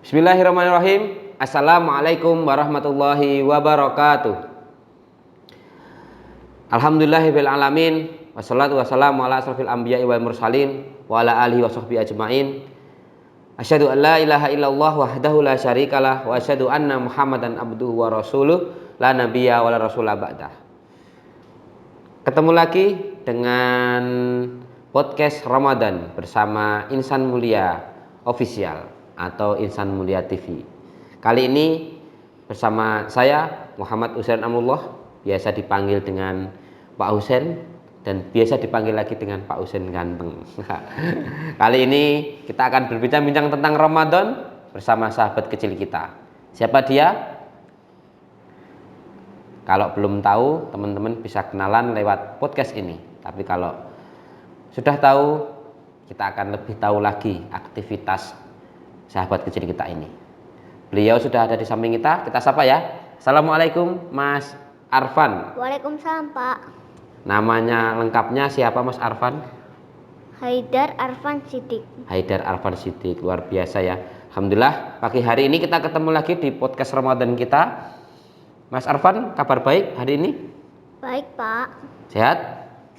Bismillahirrahmanirrahim. Assalamualaikum warahmatullahi wabarakatuh. Alhamdulillahirabbil alamin. Wassalatu wassalamu ala asrofil anbiya'i wal mursalin wa ala alihi wa sahbihi ajmain. Asyhadu an la ilaha illallah wahdahu la syarikalah wa asyhadu anna Muhammadan abduhu wa rasuluh la nabiyya wa la rasula ba'dah. Ketemu lagi dengan podcast Ramadan bersama Insan Mulia Official atau Insan Mulia TV. Kali ini bersama saya Muhammad Husain Amrullah, biasa dipanggil dengan Pak Husain dan biasa dipanggil lagi dengan Pak Husain Ganteng. Kali ini kita akan berbincang-bincang tentang Ramadan bersama sahabat kecil kita. Siapa dia? Kalau belum tahu, teman-teman bisa kenalan lewat podcast ini. Tapi kalau sudah tahu, kita akan lebih tahu lagi aktivitas sahabat kecil kita ini. Beliau sudah ada di samping kita sapa ya. Assalamualaikum Mas Arfan. Waalaikumsalam Pak. Namanya lengkapnya siapa Mas Arfan? Haidar Arfan Siddiq. Haidar Arfan Siddiq, luar biasa ya. Alhamdulillah pagi hari ini kita ketemu lagi di podcast Ramadan kita. Mas Arfan, kabar baik hari ini? Baik Pak. Sehat?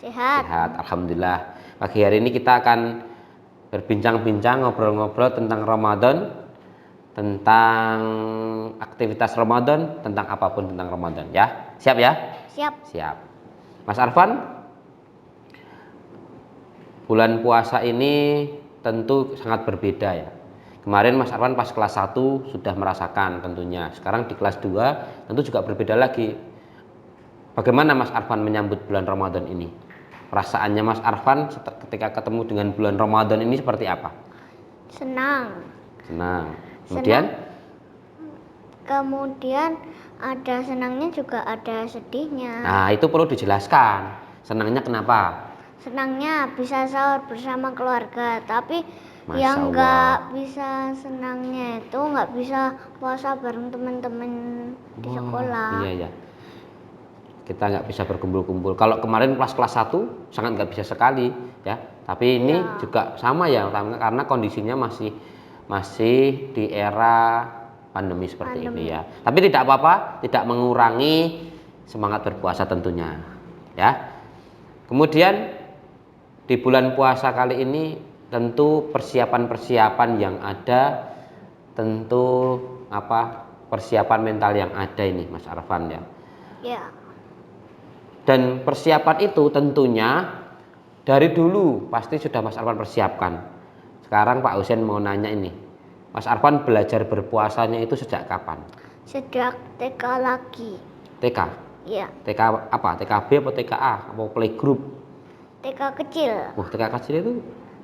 Sehat. Sehat, alhamdulillah. Pagi hari ini kita akan berbincang-bincang, ngobrol-ngobrol tentang Ramadan, tentang aktivitas Ramadan, tentang apapun tentang Ramadan ya. Siap ya? Siap. Siap. Mas Arfan, bulan puasa ini tentu sangat berbeda ya. Kemarin Mas Arfan pas kelas 1 sudah merasakan tentunya. Sekarang di kelas 2 tentu juga berbeda lagi. Bagaimana Mas Arfan menyambut bulan Ramadan ini? Perasaannya Mas Arfan ketika ketemu dengan bulan Ramadan ini seperti apa? Senang. Senang. Kemudian ada senangnya juga ada sedihnya. Nah, itu perlu dijelaskan. Senangnya kenapa? Senangnya bisa sahur bersama keluarga, tapi Masya yang Allah. nggak bisa senangnya itu nggak bisa puasa bareng teman-teman di sekolah. Iya ya. Kita nggak bisa berkumpul-kumpul. Kalau kemarin kelas 1 sangat nggak bisa sekali ya. Tapi ini juga sama ya, karena kondisinya masih di era pandemi seperti ini ya. Tapi tidak apa-apa, tidak mengurangi semangat berpuasa tentunya ya. Kemudian di bulan puasa kali ini tentu persiapan-persiapan yang ada, tentu persiapan mental yang ada ini Mas Arfan ya. Ya. Dan persiapan itu tentunya dari dulu pasti sudah Mas Arfan persiapkan. Sekarang Pak Husain mau nanya ini, Mas Arfan belajar berpuasanya itu sejak kapan? Sejak TK lagi. TK? Iya. TK apa? TKB atau TKA? Atau playgroup? TK kecil. TK kecil itu?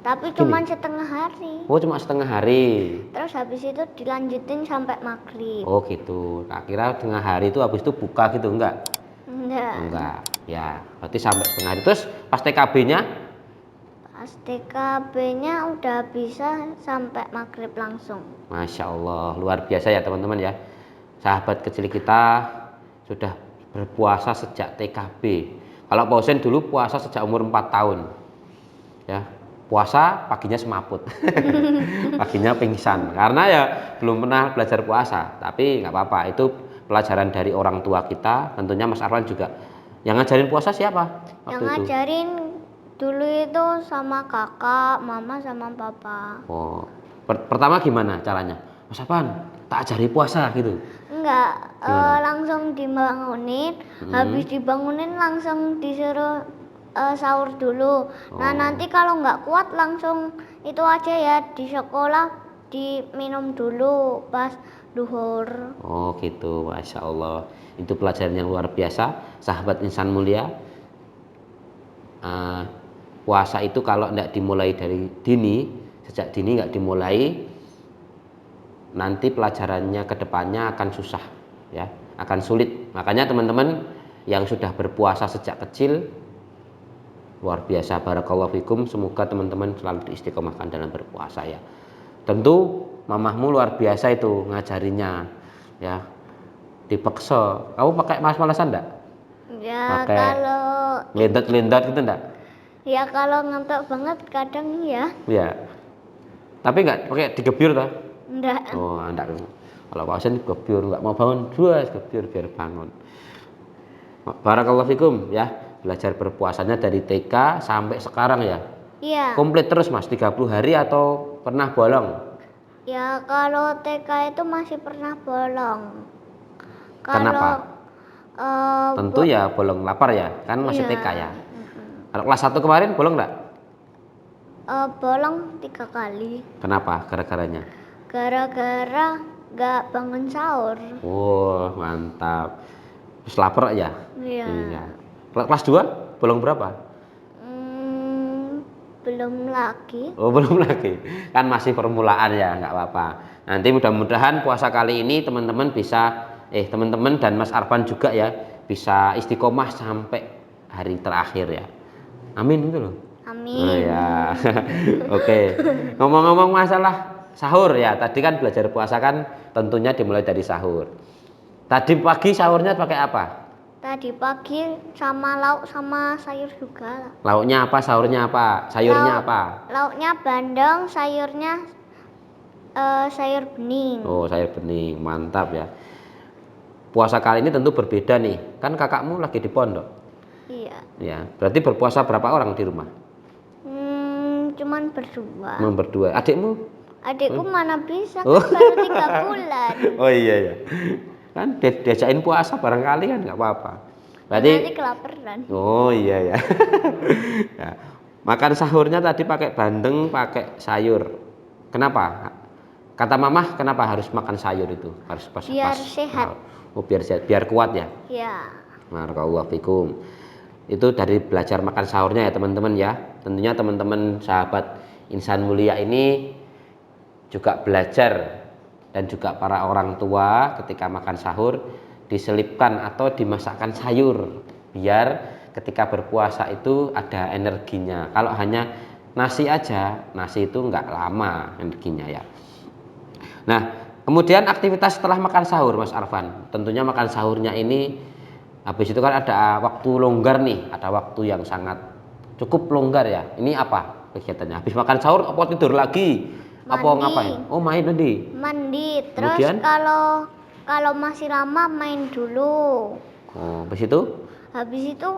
Tapi cuma setengah hari. Oh, cuma setengah hari. Terus habis itu dilanjutin sampai maghrib. Oh gitu. Tak kira setengah hari itu habis itu buka gitu, enggak? Enggak. Ya, berarti sampai setengah hari. Terus pas TKB-nya? Pas TKB-nya udah bisa sampai maghrib langsung. Masya Allah, luar biasa ya teman-teman ya. Sahabat kecil kita sudah berpuasa sejak TKB. Kalau Pak Husain dulu puasa sejak umur 4 tahun. Ya, puasa paginya semaput. Paginya pingsan. Karena ya belum pernah belajar puasa. Tapi nggak apa-apa, itu pelajaran dari orang tua kita. Tentunya Mas Arfan juga. Yang ngajarin puasa siapa? Yang ngajarin dulu itu sama kakak, mama sama papa. Oh, pertama gimana caranya? Mas Arfan, tak ajari puasa gitu? Enggak, langsung dibangunin. Habis dibangunin langsung disuruh sahur dulu. Nah nanti kalau nggak kuat langsung itu aja ya, di sekolah diminum dulu pas duhur. Oh gitu, Masya Allah. Itu pelajaran yang luar biasa, sahabat insan mulia. Puasa itu kalau tidak dimulai dari dini, sejak dini nggak dimulai, nanti pelajarannya ke depannya akan susah ya, akan sulit. Makanya teman-teman yang sudah berpuasa sejak kecil, luar biasa, barakallahu fikum. Semoga teman-teman selalu diistiqomahkan dalam berpuasa ya. Tentu mamahmu luar biasa itu ngajarinya ya. Dipaksa. Kamu pakai mas-malasan enggak? Ya Pakai kalau lendat-lendat gitu enggak? ya kalau ngantuk banget kadang ya. Ya. Tapi enggak pakai digebyur toh? Enggak. Oh, enggak. Kalau Pak Husain gebyur, nggak mau bangun, dua gebyur biar bangun. Barakallahu fikum ya. Belajar berpuasanya dari TK sampai sekarang ya. Iya. Komplit terus Mas, 30 hari atau pernah bolong? Ya kalau TK itu masih pernah bolong. Kenapa? Tentu ya bolong lapar ya, kan masih iya. TK ya. Kalau kelas 1 kemarin bolong enggak? Bolong 3 kali. Kenapa? Gara-garanya? Gara-gara nggak bangun sahur. Oh, mantap. Terus lapar ya? Iya. Iya. Kelas 2 bolong berapa? Belum lagi. Oh, belum lagi. Kan masih permulaan ya, nggak apa-apa. Nanti mudah-mudahan puasa kali ini teman-teman bisa teman-teman dan Mas Arfan juga ya bisa istiqomah sampai hari terakhir ya. Amin gitu loh. Amin. Oh ya. Oke. Ngomong-ngomong masalah sahur ya, tadi kan belajar puasa kan tentunya dimulai dari sahur. Tadi pagi sahurnya pakai apa? Tadi pagi sama lauk sama sayur juga. Lauknya apa, sahurnya apa? Sayurnya apa? Lauknya bandeng, sayurnya sayur bening. Oh, sayur bening. Mantap ya. Puasa kali ini tentu berbeda nih. Kan kakakmu lagi di pondok. Iya. Ya, berarti berpuasa berapa orang di rumah? Cuman berdua. Berdua. Adikmu? Adikku mana bisa, kan baru 3 bulan. Oh iya ya. Kan diajakin puasa barangkali kan nggak apa-apa. Berarti nanti kelaparan. Oh iya ya. Ya. Makan sahurnya tadi pakai bandeng, pakai sayur. Kenapa? Kata mamah kenapa harus makan sayur itu? Harus pas biar sehat. Oh, biar sehat, biar kuat ya. Iya. Barakallahu fikum. Itu dari belajar makan sahurnya ya teman-teman ya. Tentunya teman-teman sahabat Insan Mulia ini juga belajar dan juga para orang tua ketika makan sahur diselipkan atau dimasakkan sayur biar ketika berpuasa itu ada energinya. Kalau hanya nasi aja, nasi itu nggak lama energinya ya. Nah, kemudian aktivitas setelah makan sahur Mas Arfan, tentunya makan sahurnya ini habis itu kan ada waktu longgar nih, ada waktu yang sangat cukup longgar ya. Ini apa kegiatannya? Habis makan sahur apa tidur lagi? Mandi. Apa ngapain? Oh, main nanti. Mandi. Terus Kemudian? kalau masih lama main dulu. Oh, habis itu? Habis itu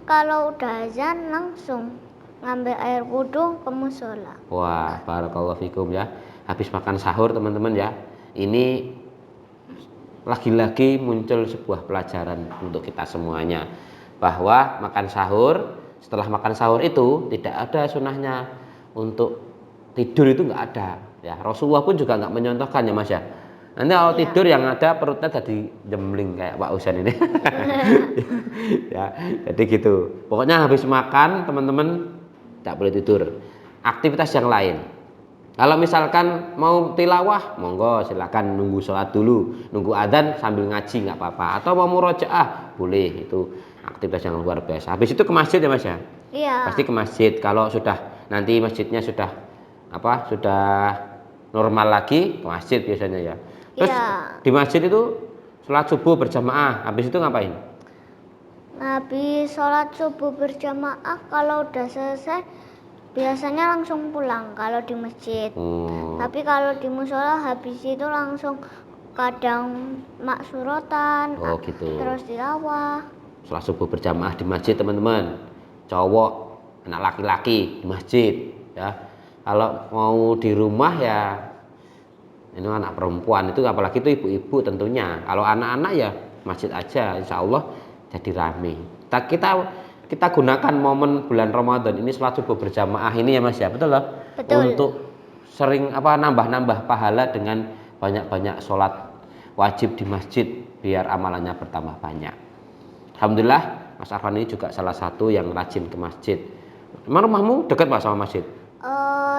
kalau udah azan langsung ngambil air wudhu ke musola. Wah, barakallahu fikum ya. Habis makan sahur teman-teman ya. Ini lagi-lagi muncul sebuah pelajaran untuk kita semuanya bahwa makan sahur, setelah makan sahur itu tidak ada sunahnya untuk tidur, itu nggak ada ya. Rasulullah pun juga nggak menyontohkan ya Mas ya. Nanti kalau tidur yang ada perutnya tadi jembling kayak Pak Husain ini. Ya, jadi gitu. Pokoknya habis makan teman-teman tidak boleh tidur. Aktivitas yang lain. Kalau misalkan mau tilawah, monggo silakan nunggu sholat dulu, nunggu adzan sambil ngaji nggak apa-apa. Atau mau murojaah, boleh, itu aktivitas yang luar biasa. Habis itu ke masjid ya Mas ya? Iya. Pasti ke masjid. Kalau sudah nanti masjidnya sudah normal lagi, ke masjid biasanya ya. Terus di masjid itu sholat subuh berjamaah. Habis itu ngapain? Habis sholat subuh berjamaah kalau udah selesai biasanya langsung pulang kalau di masjid. Tapi kalau di musola habis itu langsung kadang maksuratan. Oh gitu. Terus tilawah. Sholat subuh berjamaah di masjid teman-teman. Cowok, anak laki-laki di masjid ya. Kalau mau di rumah ya ini anak perempuan itu, apalagi itu ibu-ibu tentunya. Kalau anak-anak ya masjid aja, insya Allah jadi rame. Kita gunakan momen bulan Ramadan ini sholat subuh berjamaah ini ya Mas ya, betul loh? Betul. Untuk sering nambah-nambah pahala dengan banyak-banyak sholat wajib di masjid biar amalannya bertambah banyak. Alhamdulillah Mas Arfan ini juga salah satu yang rajin ke masjid. Emang rumahmu dekat Pak sama masjid?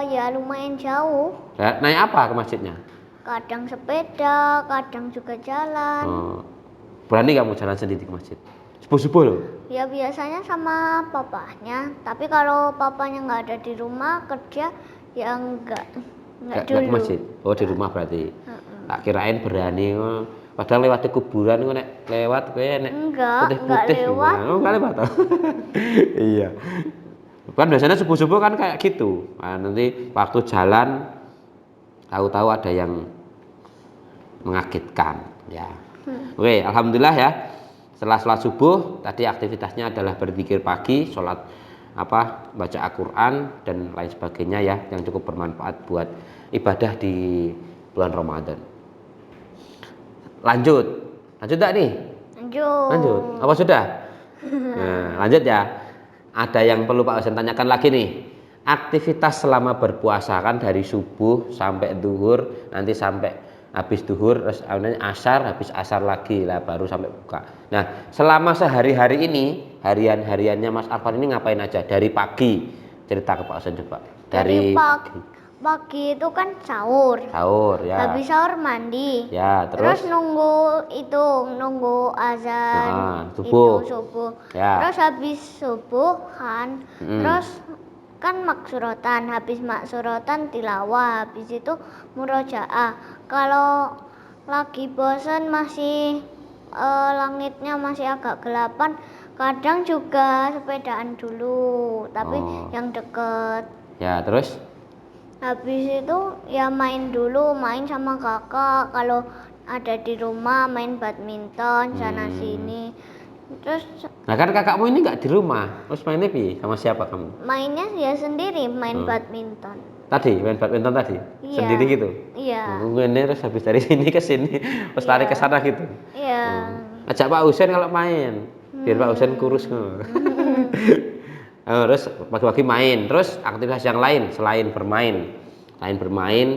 Ya lumayan jauh. Ya, naik apa ke masjidnya? Kadang sepeda, kadang juga jalan. Berani kamu jalan sendiri ke masjid? Subuh-subuh loh? Ya biasanya sama papanya. Tapi kalau papanya nggak ada di rumah kerja, ya nggak dulu. Ke masjid? Oh di rumah berarti? Tak kirain berani. Padahal lewat di kuburan, nek lewat nek putih-putih. Enggak lewat. Iya. Kan biasanya subuh-subuh kan kayak gitu. Nah, nanti waktu jalan tahu-tahu ada yang mengagetkan ya. Oke, alhamdulillah ya. Setelah sholat subuh tadi aktivitasnya adalah berzikir pagi, sholat baca Al-Quran dan lain sebagainya ya, yang cukup bermanfaat buat ibadah di bulan Ramadan. Lanjut enggak nih? Lanjut. Apa sudah? Nah, lanjut ya. Ada yang perlu Pak Husain tanyakan lagi nih. Aktivitas selama berpuasa kan dari subuh sampai duhur, nanti sampai habis duhur, terus asar, habis asar lagi lah baru sampai buka. Nah, selama sehari-hari ini, hariannya Mas Arfan ini ngapain aja? Dari pagi, cerita ke Pak Husain coba. Dari pagi itu kan sahur ya. Habis sahur mandi ya, terus nunggu azan subuh ya. Terus habis subuh kan terus kan maksuratan, habis maksuratan tilawah, habis itu murojaah. Kalau lagi bosan masih langitnya masih agak gelapan, kadang juga sepedaan dulu tapi yang deket ya. Terus habis itu ya main sama kakak, kalau ada di rumah main badminton sana sini. Terus nah kan kakakmu ini nggak di rumah, terus mainnya sama siapa kamu? Mainnya ya sendiri, main badminton. Tadi main badminton tadi? Iya. Sendiri gitu? Iya. Ini terus habis dari sini ke sini, terus lari ke sana gitu? Iya. Ajak Pak Husain kalau main, biar Pak Husain kurus. Terus pagi-pagi main, terus aktivitas yang lain selain bermain,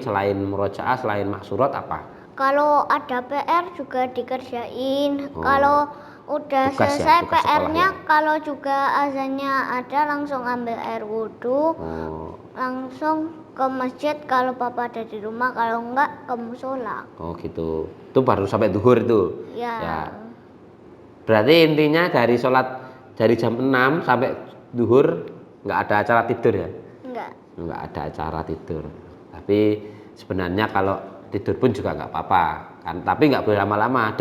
selain murojaah, selain maksurat apa? Kalau ada PR juga dikerjain. Kalau udah tugas selesai PR-nya ya? Kalau juga azannya ada langsung ambil air wudhu, langsung ke masjid kalau papa ada di rumah, kalau enggak ke musola. Oh gitu, itu baru sampai duhur itu ya. Berarti intinya dari jam 6 sampai duhur nggak ada acara tidur ya? Nggak ada acara tidur. Tapi sebenarnya kalau tidur pun juga nggak apa-apa kan, tapi nggak boleh lama-lama,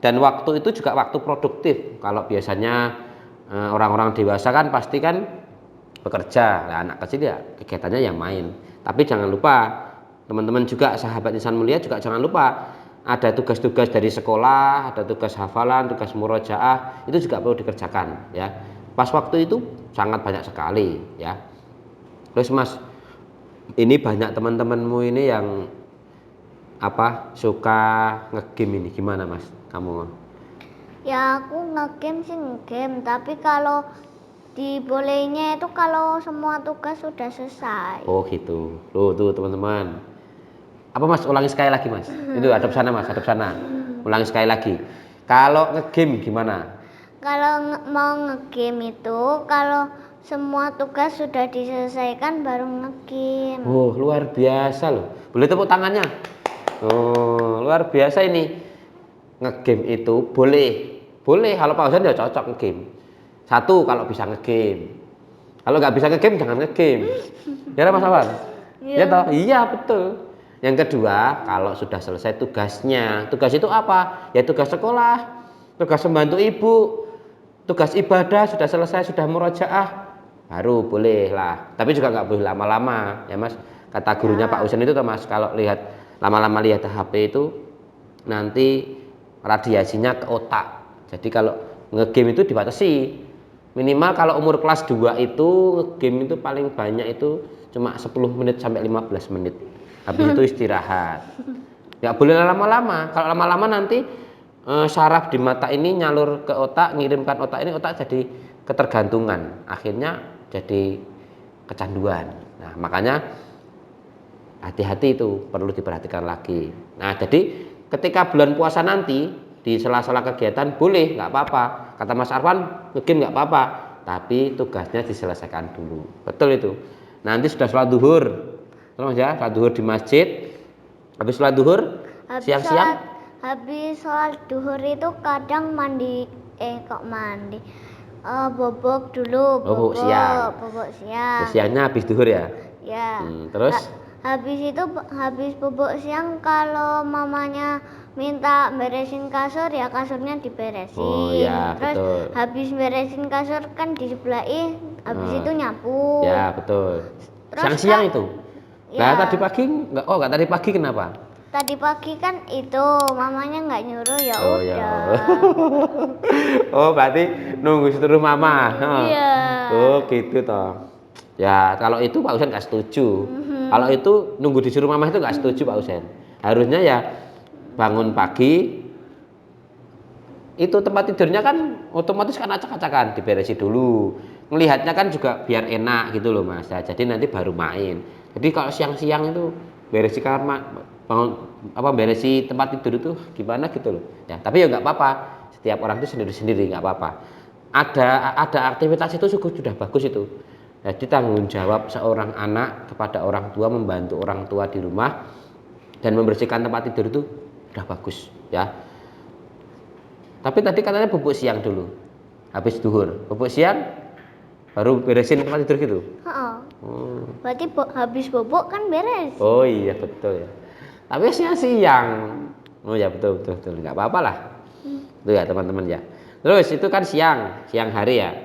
dan waktu itu juga waktu produktif. Kalau biasanya orang-orang dewasa kan pasti kan bekerja, nah, anak kecil ya kegiatannya yang main. Tapi jangan lupa teman-teman juga, sahabat insan mulia juga jangan lupa ada tugas-tugas dari sekolah, ada tugas hafalan, tugas murojaah, itu juga perlu dikerjakan ya. Pas waktu itu sangat banyak sekali ya. Terus Mas, ini banyak teman-temanmu ini yang suka ngegame ini, gimana Mas kamu? Ya aku ngegame, tapi kalau dibolehnya itu kalau semua tugas sudah selesai. Oh gitu. Tuh teman-teman. Apa Mas, ulangi sekali lagi Mas. Itu hadap sana Mas, hadap sana. Ulangi sekali lagi. Kalau ngegame gimana? Kalau mau ngegame itu kalau semua tugas sudah diselesaikan baru ngegame. Oh luar biasa loh. Boleh tepuk tangannya. Oh luar biasa ini. Ngegame itu boleh kalau Pak Husain ya cocok ngegame. Satu, kalau bisa ngegame. Kalau nggak bisa ngegame jangan ngegame. Ya Mas Afwan? Ya toh? Iya betul. Yang kedua, kalau sudah selesai tugasnya. Tugas itu apa? Ya tugas sekolah, tugas membantu ibu, tugas ibadah sudah selesai, sudah murojaah, baru boleh lah. Tapi juga nggak boleh lama-lama ya Mas. Kata gurunya Pak Husain itu tuh Mas, kalau lama-lama lihat HP itu nanti radiasinya ke otak. Jadi kalau ngegame itu dibatasi. Minimal kalau umur kelas 2 itu ngegame itu paling banyak itu cuma 10 menit sampai 15 menit. Habis itu istirahat. Nggak boleh lama-lama. Kalau lama-lama nanti saraf di mata ini nyalur ke otak, ngirimkan otak ini, otak jadi ketergantungan, akhirnya jadi kecanduan. Nah makanya hati-hati, itu perlu diperhatikan lagi. Nah jadi ketika bulan puasa nanti di sela-sela kegiatan boleh, nggak apa-apa. Kata Mas Arfan, ngegame nggak apa-apa, tapi tugasnya diselesaikan dulu. Betul itu. Nanti sudah sholat duhur, ya, sholat duhur di masjid. Habis sholat duhur, siang-siang. Habis sholat duhur itu kadang bobok dulu. Bobok siang. Siangnya habis duhur ya? Ya. Terus? Habis bobok siang kalau mamanya minta beresin kasur ya kasurnya diberesin. Oh ya, terus betul. Habis beresin kasur kan disebelahi, habis itu nyapu. Ya betul. Siang-siang itu? Nah, tadi pagi enggak, oh enggak tadi pagi kenapa? Tadi pagi kan itu mamanya nggak nyuruh ya Oh udah. ya. Oh, berarti nunggu seluruh mama. Iya. Oh, gitu toh. Ya, kalau itu Pak Husen nggak setuju. Kalau itu nunggu disuruh mama itu nggak setuju Pak Husen. Harusnya ya bangun pagi, itu tempat tidurnya kan otomatis kan acak-acakan, diberesi dulu. Melihatnya kan juga biar enak gitu loh Mas. Ya, jadi nanti baru main. Jadi kalau siang-siang itu beresi kamar, bangun apa beresi tempat tidur itu gimana gitu loh. Ya, tapi ya nggak apa-apa. Setiap orang itu sendiri-sendiri nggak apa-apa. Ada aktivitas itu sudah bagus itu. Jadi tanggung jawab seorang anak kepada orang tua, membantu orang tua di rumah dan membersihkan tempat tidur itu sudah bagus ya. Tapi tadi katanya bubuk siang dulu, habis duhur. Bubuk siang baru beresin tempat tidur gitu. Berarti habis bobok kan beres. Oh iya betul ya. Tapi siang-siang. Oh ya betul betul, nggak apa-apa lah. Itu ya teman-teman ya. Terus itu kan siang hari ya.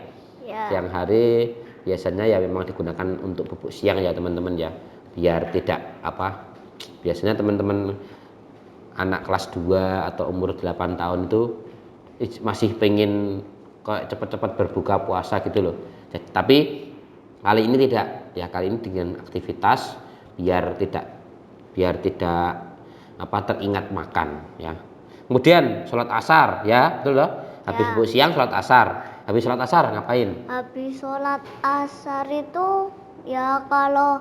Siang hari biasanya ya memang digunakan untuk bubuk siang ya teman-teman ya. Biar tidak apa. Biasanya teman-teman anak kelas 2 atau umur 8 tahun itu masih pengen kayak cepat-cepat berbuka puasa gitu loh. Tapi kali ini tidak ya, kali ini dengan aktivitas biar tidak apa teringat makan ya. Kemudian sholat asar ya, betul loh. Habis bubuk siang sholat asar. Habis sholat asar ngapain? Habis sholat asar itu ya kalau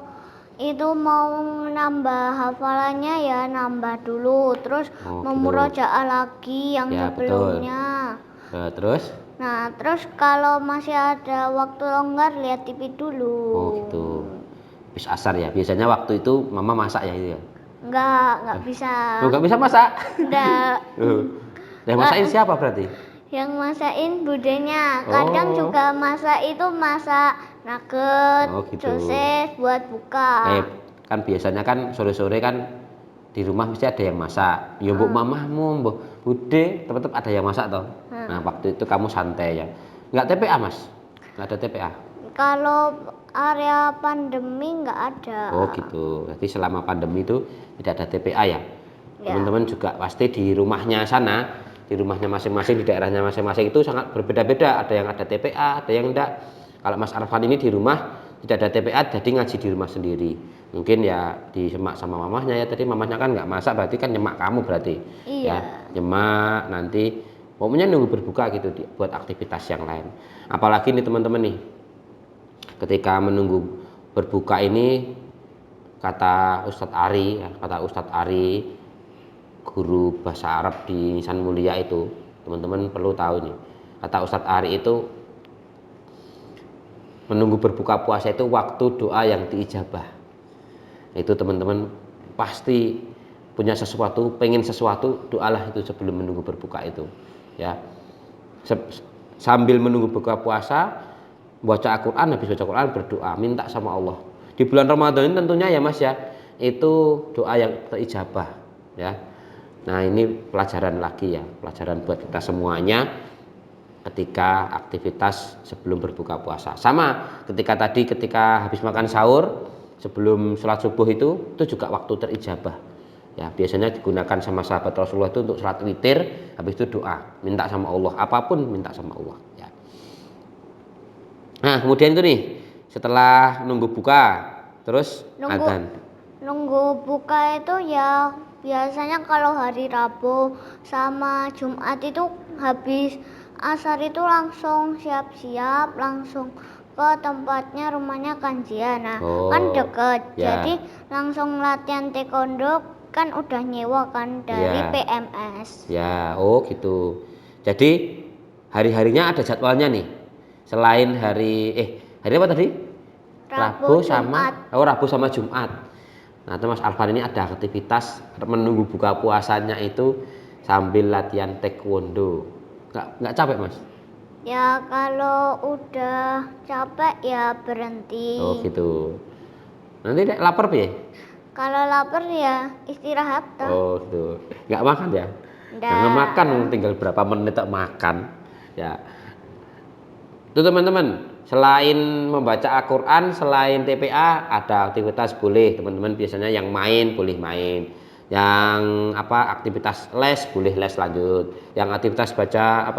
itu mau nambah hafalannya ya nambah dulu, terus memurojaah lagi yang ya, sebelumnya. Terus? Nah, terus kalau masih ada waktu longgar lihat TV dulu. Oh gitu. Habis asar ya. Biasanya waktu itu mama masak ya itu ya? Enggak bisa. Oh, enggak bisa masak? Enggak. Yang masakin siapa berarti? Yang masakin budenya. Kadang juga masak nugget, gitu. sosis buat buka. Kan biasanya kan sore-sore kan di rumah mesti ada yang masak. Ya mbok mamamu, mbok bude, tetap ada yang masak toh. Nah, waktu itu kamu santai ya. Enggak TPA, Mas? Enggak ada TPA? Kalau area pandemi enggak ada. Oh, gitu. Jadi selama pandemi itu tidak ada TPA ya? Teman-teman juga pasti di rumahnya sana, di rumahnya masing-masing, di daerahnya masing-masing itu sangat berbeda-beda. Ada yang ada TPA, ada yang enggak. Kalau Mas Arfan ini di rumah tidak ada TPA, jadi ngaji di rumah sendiri. Mungkin ya disemak sama mamahnya ya. Tadi mamahnya kan nggak masak, berarti kan nyemak kamu berarti. Iya. Ya, nyemak nanti. Pokoknya nunggu berbuka gitu buat aktivitas yang lain. Apalagi nih teman-teman nih, ketika menunggu berbuka ini kata Ustadz Ari, guru bahasa Arab di Insan Mulia itu, teman-teman perlu tahu nih. Kata Ustadz Ari itu, menunggu berbuka puasa itu waktu doa yang diijabah. Itu teman-teman pasti punya sesuatu, pengen sesuatu, doalah itu sebelum menunggu berbuka itu. Ya, sambil menunggu berbuka puasa, baca Al-Quran, habis baca Al-Quran berdoa, minta sama Allah. Di bulan Ramadan ini tentunya ya Mas ya, itu doa yang terijabah ya. Nah ini pelajaran lagi ya, pelajaran buat kita semuanya ketika aktivitas sebelum berbuka puasa. Sama ketika habis makan sahur, sebelum sholat subuh itu juga waktu terijabah. Ya, biasanya digunakan sama sahabat Rasulullah itu untuk sholat witir, habis itu doa, minta sama Allah, apapun minta sama Allah. Ya. Nah, kemudian itu nih, setelah nunggu buka, terus adzan. Nunggu buka itu ya biasanya kalau hari Rabu sama Jumat itu habis asar itu langsung siap-siap, langsung ke tempatnya rumahnya Kanjia. Nah, kan deket, jadi langsung latihan taekwondo. Kan udah nyewa kan dari PMS. Ya, oh gitu. Jadi hari-harinya ada jadwalnya nih. Selain hari apa tadi? Rabu sama Jumat. Nah, Mas Alvan ini ada aktivitas menunggu buka puasanya itu sambil latihan taekwondo. Enggak capek, Mas? Ya kalau udah capek ya berhenti. Oh gitu. Nanti lapar ya? Kalau lapar ya istirahat toh. Oh gitu. Nggak makan ya? Jangan makan, tinggal berapa menit tak makan. Ya. Itu teman-teman, selain membaca Al-Quran, selain TPA ada aktivitas boleh teman-teman, biasanya yang main boleh main, yang aktivitas les boleh les lanjut, yang aktivitas baca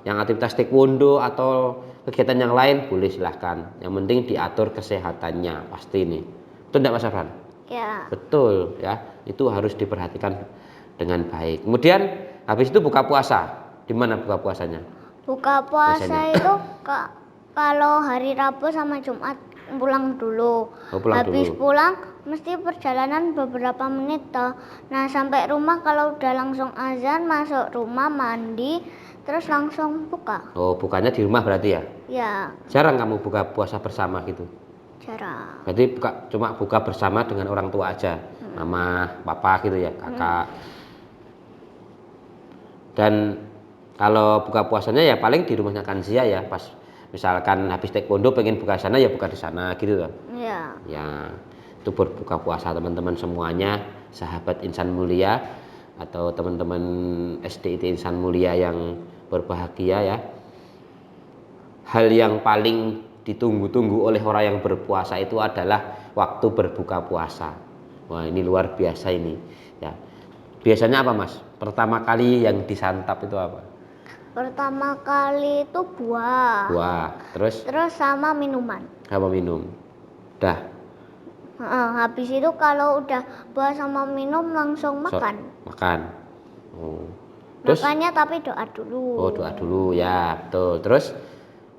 yang aktivitas taekwondo atau kegiatan yang lain boleh silahkan, yang penting diatur kesehatannya pasti nih, betul enggak Mas Afan? Ya. Betul ya, itu harus diperhatikan dengan baik. Kemudian habis itu buka puasa, di mana buka puasanya? Buka puasa itu kalau hari Rabu sama Jumat pulang dulu. Habis pulang mesti perjalanan beberapa menit toh. Nah sampai rumah kalau udah langsung azan, masuk rumah mandi, terus langsung buka. Oh, bukanya di rumah berarti ya? Ya. Jarang kamu buka puasa bersama gitu? Jarang. Berarti cuma buka bersama dengan orang tua aja, mama, papa gitu ya, kakak. Dan kalau buka puasanya ya paling di rumahnya Kanzia ya, pas misalkan habis taekwondo pengen buka sana ya buka di sana gitu loh. Iya. Ya, itu berbuka puasa teman-teman semuanya, sahabat insan mulia atau teman-teman SDIT insan mulia yang berbahagia ya. Hal yang paling ditunggu-tunggu oleh orang yang berpuasa itu adalah waktu berbuka puasa. Wah, ini luar biasa ini ya. Biasanya apa Mas? Pertama kali yang disantap itu apa? Pertama kali itu buah. Buah, terus sama minuman. Sama minum. Dah. Habis itu kalau udah buah sama minum langsung makan. Makan. Oh. Terus, makannya tapi doa dulu. Oh, doa dulu ya, betul. Terus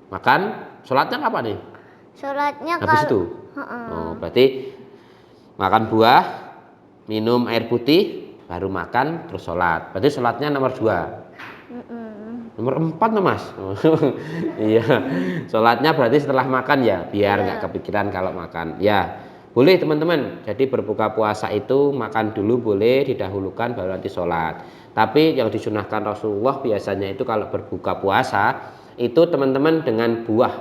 makan, sholatnya kapan nih? Sholatnya habis itu. Oh, berarti makan buah, minum air putih, baru makan, terus sholat. Berarti sholatnya nomor 2. Nomor 4 no Mas. Iya, sholatnya berarti setelah makan ya, biar nggak kepikiran kalau makan. Ya, boleh teman-teman. Jadi berbuka puasa itu makan dulu boleh, didahulukan baru nanti sholat. Tapi yang disunahkan Rasulullah biasanya itu kalau berbuka puasa itu teman-teman dengan buah,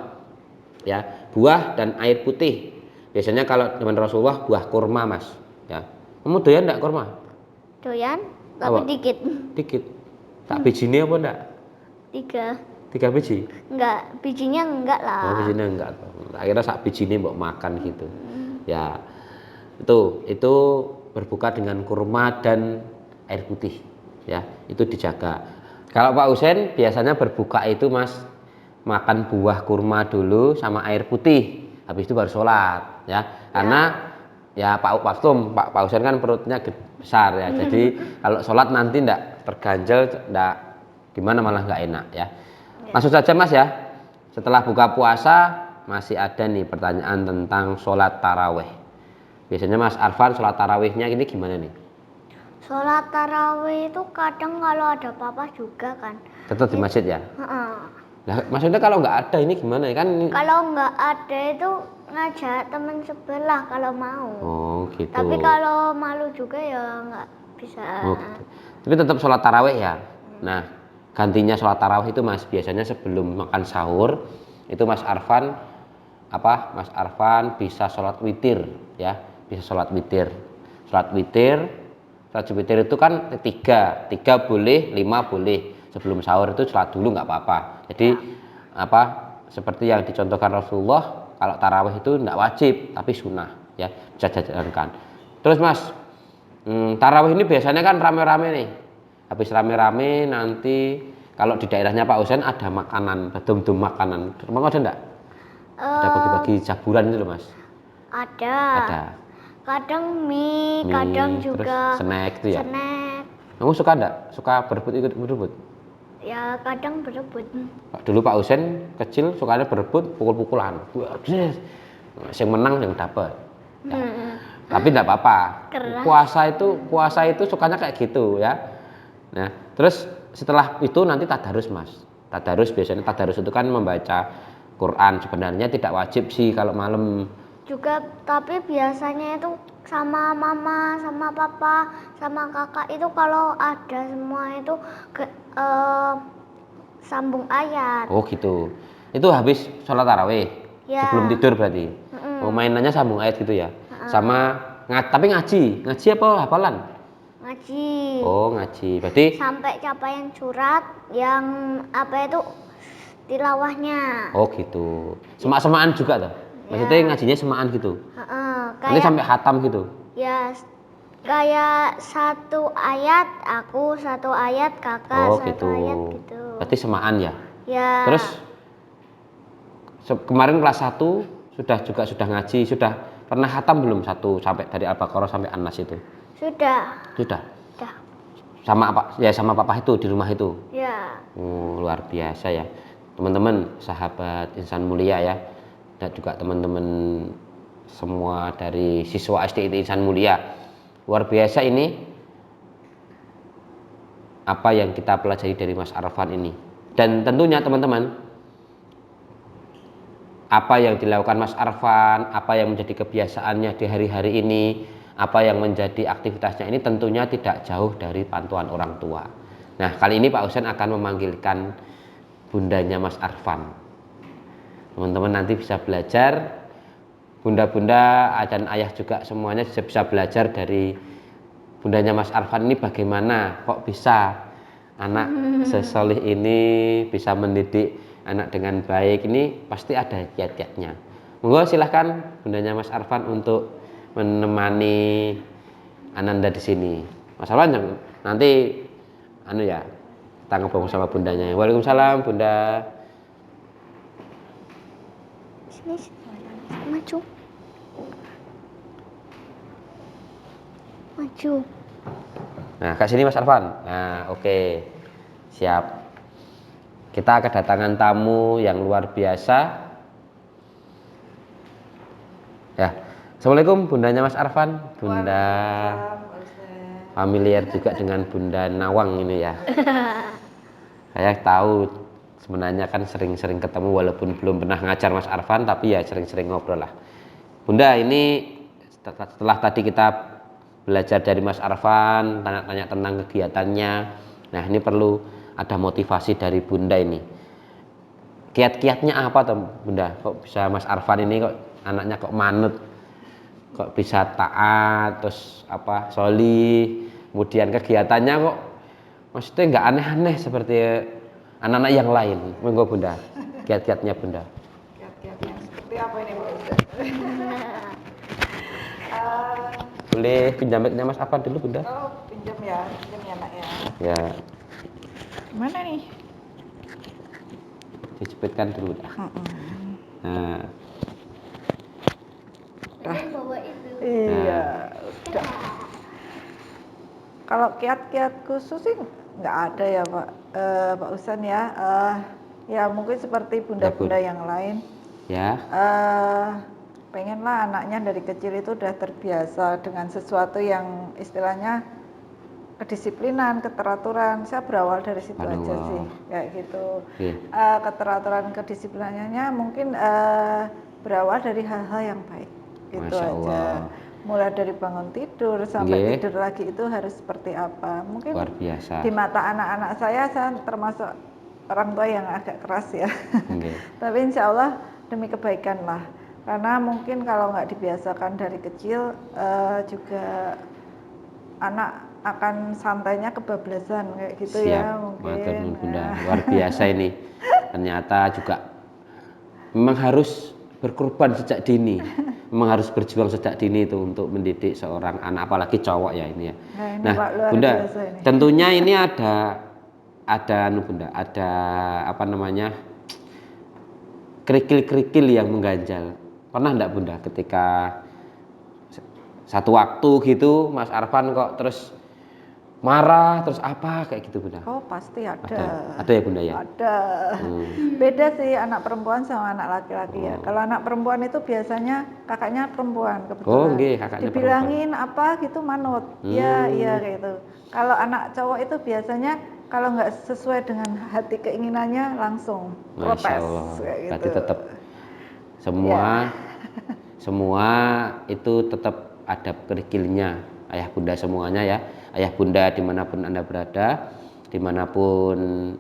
ya, buah dan air putih. Biasanya kalau teman Rasulullah buah kurma Mas. Ya, kamu doyan enggak kurma? Doyan, tapi dikit. Dikit. Tak bijinya apa enggak? 3 biji? Enggak, bijinya enggak lah. Oh, bijinya enggak. Akhirnya sak bijine mbok makan gitu. Ya. Itu berbuka dengan kurma dan air putih. Ya, itu dijaga. Kalau Pak Husain biasanya berbuka itu Mas makan buah kurma dulu sama air putih. Habis itu baru sholat ya. Karena ya Pak Husain kan perutnya besar ya. Jadi kalau sholat nanti enggak terganjel, enggak gimana malah nggak enak ya. Langsung saja Mas ya. Setelah buka puasa masih ada nih pertanyaan tentang sholat taraweh. Biasanya Mas Arfan sholat tarawehnya ini gimana nih? Sholat taraweh itu kadang kalau ada papa juga kan. Tetap di masjid ya? Nah, maksudnya kalau nggak ada ini gimana ya kan? Kalau nggak ada itu ngajak teman sebelah kalau mau. Oh gitu. Tapi kalau malu juga ya nggak bisa. Oh, gitu. Tapi tetap sholat taraweh ya. Nah, gantinya sholat tarawih itu Mas biasanya sebelum makan sahur itu Mas Arfan bisa sholat witir ya, bisa sholat witir. Sholat witir itu kan 3 boleh, 5 boleh. Sebelum sahur itu sholat dulu nggak apa-apa. Jadi seperti yang dicontohkan Rasulullah, kalau tarawih itu nggak wajib tapi sunnah ya, bisa dijalankan. Terus Mas, tarawih ini biasanya kan rame-rame nih. Habis rame-rame nanti kalau di daerahnya Pak Husain ada makanan, bedom-bedom makanan. Memang ada enggak? Ada bagi-bagi jaburan itu loh Mas. Ada. Kadang mie, kadang juga snack itu ya. Snack. Kamu suka enggak? Suka ikut berebut? Ya kadang berebut. Dulu Pak Husain kecil sukanya berebut, pukul-pukulan. Yang menang yang dapat. Ya. Tapi enggak apa-apa. Puasa itu sukanya kayak gitu ya. Nah, terus setelah itu nanti tadarus Mas. Biasanya tadarus itu kan membaca Quran. Sebenarnya tidak wajib sih kalau malam. Juga tapi biasanya itu sama mama, sama papa, sama kakak itu kalau ada semua itu sambung ayat. Oh gitu. Itu habis sholat tarawih. Ya. Sebelum tidur berarti. Mainannya sambung ayat gitu ya. Tapi ngaji apa hafalan? Ngaji. Oh ngaji, berarti sampai capaian surat yang tilawahnya. Oh gitu. Semak-semakan juga tuh. Maksudnya ngajinya semaan gitu. Nanti Kayak sampai khatam gitu. ya kayak satu ayat aku, satu ayat kakak, Oh satu gitu. ayat gitu. Berarti semaan ya. Ya. Terus kemarin kelas 1 sudah ngaji, sudah pernah khatam belum satu sampai dari Al-Baqarah sampai An-Nas itu? Sudah. Sudah. Sudah. Sama apa? Ya sama papa itu di rumah itu. Ya. Luar biasa ya. Teman-teman, sahabat insan mulia ya. Dan juga teman-teman semua dari siswa SDIT Insan Mulia. Luar biasa ini apa yang kita pelajari dari Mas Arfan ini. Dan tentunya teman-teman, apa yang dilakukan Mas Arfan, apa yang menjadi kebiasaannya di hari-hari ini, apa yang menjadi aktivitasnya ini tentunya tidak jauh dari bantuan orang tua. Nah, kali ini Pak Husain akan memanggilkan bundanya Mas Arfan. Teman-teman nanti bisa belajar, bunda-bunda dan ayah juga semuanya bisa belajar dari bundanya Mas Arfan ini bagaimana kok bisa anak sesolih ini bisa mendidik anak dengan baik. Ini pasti ada kiat-kiatnya. Monggo silahkan bundanya Mas Arfan untuk menemani Ananda di sini. Mas Arfan nanti kita ngobrol sama bundanya. Waalaikumsalam bunda. Sini, maju. Maju. Nah, ke sini Mas Arfan. Nah, oke. Siap. Kita kedatangan tamu yang luar biasa. Ya. Assalamualaikum bundanya Mas Arfan. Bunda familiar juga dengan Bunda Nawang ini ya. Saya tahu sebenarnya kan sering-sering ketemu walaupun belum pernah ngajar Mas Arfan, tapi ya sering-sering ngobrol lah. Bunda, ini setelah tadi kita belajar dari Mas Arfan, tanya-tanya tentang kegiatannya. Nah, ini perlu ada motivasi dari Bunda ini. Kiat-kiatnya apa tuh Bunda? Kok bisa Mas Arfan ini kok anaknya kok manut, kok bisa taat, terus solih, kemudian kegiatannya kok maksudnya nggak aneh-aneh seperti anak-anak yang lain. Monggo Bunda, kiat-kiatnya Bunda. Kiat-kiatnya seperti apa ini Pak Ustaz? Boleh pinjam mic-nya Mas Arfan dulu Bunda? Oh, pinjam ya Nak ya. Ya, Gimana nih? dicepitkan dulu dah. Nah, Bawa itu. Iya, udah. Kalau kiat-kiat khusus sih nggak ada ya Pak Ustaz ya. Ya mungkin seperti bunda-bunda yang lain. ya. Pengenlah anaknya dari kecil itu udah terbiasa dengan sesuatu yang istilahnya kedisiplinan, keteraturan. Saya berawal dari situ aja sih, kayak gitu. Keteraturan, kedisiplinannya mungkin berawal dari hal-hal yang baik, gitu aja. Mulai dari bangun tidur sampai tidur lagi itu harus seperti apa. Mungkin luar biasa. Di mata anak-anak saya termasuk orang tua yang agak keras ya. Tapi insya Allah demi kebaikan lah. Karena mungkin kalau nggak dibiasakan dari kecil juga anak akan santainya kebablasan kayak gitu. Siap, ya mungkin. Bunda. Luar biasa ini. Ternyata juga memang harus berkorban sejak dini. Memang harus berjuang sejak dini itu untuk mendidik seorang anak, apalagi cowok ya ini ya. Nah, Bunda, tentunya ini ada Bunda, ada kerikil-kerikil yang mengganjal. Pernah enggak Bunda ketika satu waktu gitu Mas Arfan kok terus marah terus apa kayak gitu Bunda? Oh pasti ada. Ada ya Bunda ya? Ada. Beda sih anak perempuan sama anak laki-laki ya. Kalau anak perempuan itu biasanya kakaknya perempuan kebetulan. Kakaknya dibilangin perempuan. Apa gitu manut. Iya gitu. Kalau anak cowok itu biasanya kalau nggak sesuai dengan hati keinginannya langsung protes kayak gitu. Berarti tetap semua itu tetap ada kerikilnya ayah bunda semuanya ya. Ayah bunda dimanapun Anda berada, dimanapun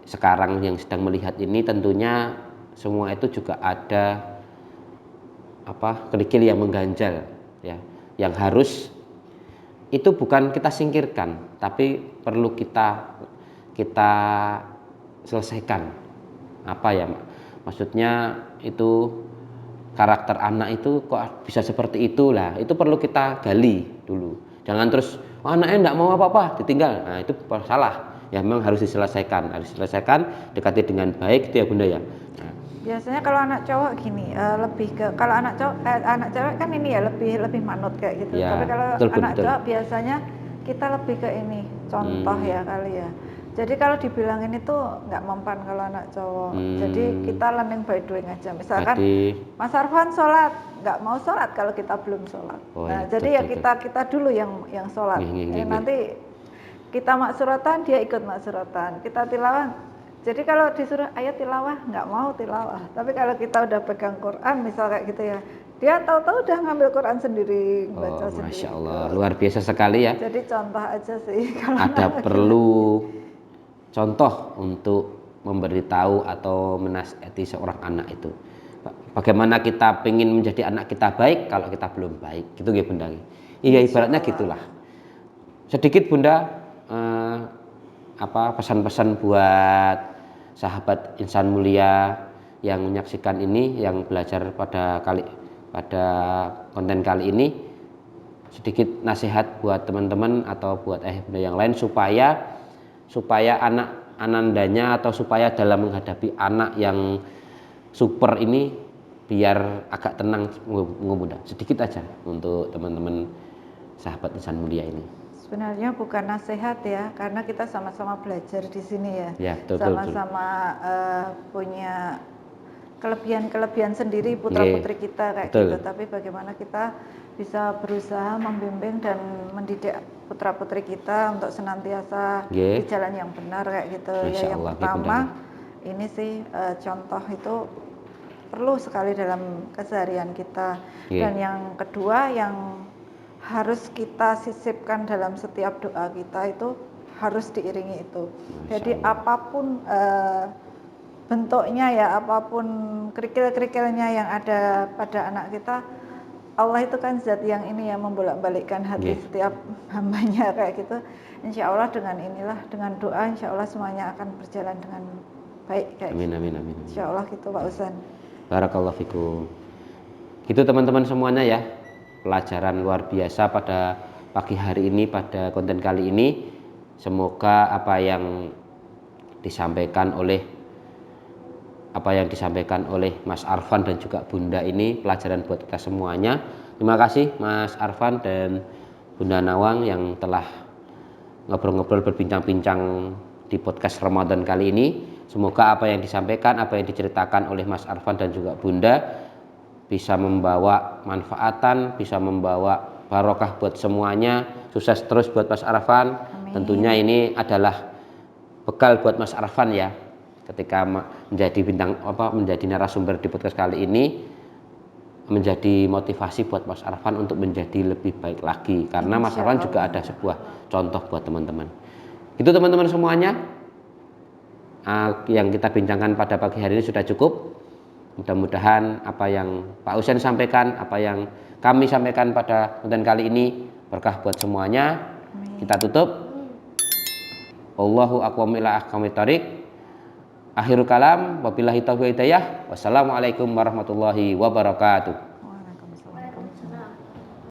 sekarang yang sedang melihat ini, tentunya semua itu juga ada kerikil yang mengganjal ya, yang harus itu bukan kita singkirkan, tapi perlu kita selesaikan apa ya, maksudnya itu karakter anak itu kok bisa seperti itulah, itu perlu kita gali dulu. Jangan terus anaknya enggak mau apa-apa ditinggal, nah itu salah ya. Memang harus diselesaikan, dekati dengan baik itu ya Bunda ya. Nah, biasanya kalau anak cowok gini, lebih ke kalau anak cowok anak cewek kan ini ya lebih manut kayak gitu. ya, Tapi kalau betul, anak betul. cowok biasanya kita lebih ke ini contoh ya kali ya. Jadi kalau dibilangin itu nggak mempan kalau anak cowok. Jadi kita learning by doing aja. Misalkan Mas Arfan sholat, nggak mau sholat kalau kita belum sholat. Oh, nah, ya, jadi betul, ya kita dulu yang sholat. Nanti kita maksuratan, dia ikut maksuratan. Kita tilawah. Jadi kalau disuruh ayat tilawah, nggak mau tilawah. Tapi kalau kita udah pegang Quran, misal kayak gitu ya, dia tahu-tahu udah ngambil Quran sendiri, baca sendiri. Masya Allah, luar biasa sekali ya. Jadi contoh aja sih. Kalau ada perlu contoh untuk memberitahu atau menasihati seorang anak itu. Bagaimana kita pengen menjadi anak kita baik kalau kita belum baik, gitu ya Bunda. Iya, ibaratnya gitulah. Sedikit Bunda pesan-pesan buat sahabat insan mulia yang menyaksikan ini, yang belajar pada konten kali ini, sedikit nasihat buat teman-teman atau buat Bunda yang lain supaya anak anandanya atau supaya dalam menghadapi anak yang super ini biar agak tenang Bunda. Sedikit aja untuk teman-teman sahabat insan mulia ini. Sebenarnya bukan nasihat ya, karena kita sama-sama belajar di sini ya. Ya, sama-sama punya kelebihan sendiri putra-putri kita kayak gitu. Tapi bagaimana kita bisa berusaha membimbing dan mendidik putra-putri kita untuk senantiasa di jalan yang benar kayak gitu. Ya, yang pertama ini sih contoh itu perlu sekali dalam keseharian kita. Dan yang kedua yang harus kita sisipkan dalam setiap doa kita itu harus diiringi itu. Jadi apapun bentuknya ya, apapun kerikil-kerikilnya yang ada pada anak kita, Allah itu kan zat yang ini ya, membolak-balikkan hati setiap hambanya kayak gitu. Insya Allah dengan inilah, dengan doa insya Allah semuanya akan berjalan dengan baik kayak amin, gitu. Amin, amin. Insya Allah gitu Pak Usan. Barakallahu fikum. Gitu teman-teman semuanya ya, pelajaran luar biasa pada pagi hari ini, pada konten kali ini. Semoga apa yang disampaikan oleh Mas Arfan dan juga Bunda ini pelajaran buat kita semuanya. Terima kasih Mas Arfan dan Bunda Nawang yang telah ngobrol-ngobrol, berbincang-bincang di podcast Ramadan kali ini. Semoga apa yang disampaikan, apa yang diceritakan oleh Mas Arfan dan juga Bunda bisa membawa manfaatan, bisa membawa barokah buat semuanya. Sukses terus buat Mas Arfan. Amin. Tentunya ini adalah bekal buat Mas Arfan ya, ketika menjadi narasumber di podcast kali ini, menjadi motivasi buat Mas Arfan untuk menjadi lebih baik lagi, karena Mas Arfan juga ada sebuah contoh buat teman-teman. Itu teman-teman semuanya, yang kita bincangkan pada pagi hari ini sudah cukup. Mudah-mudahan apa yang Pak Usen sampaikan, apa yang kami sampaikan pada konten kali ini berkah buat semuanya. Amin. Kita tutup. Allahu aqwam ila ahkamit thariq. Akhirul kalam, wabillahi taufiq hidayah. Wassalamualaikum warahmatullahi wabarakatuh.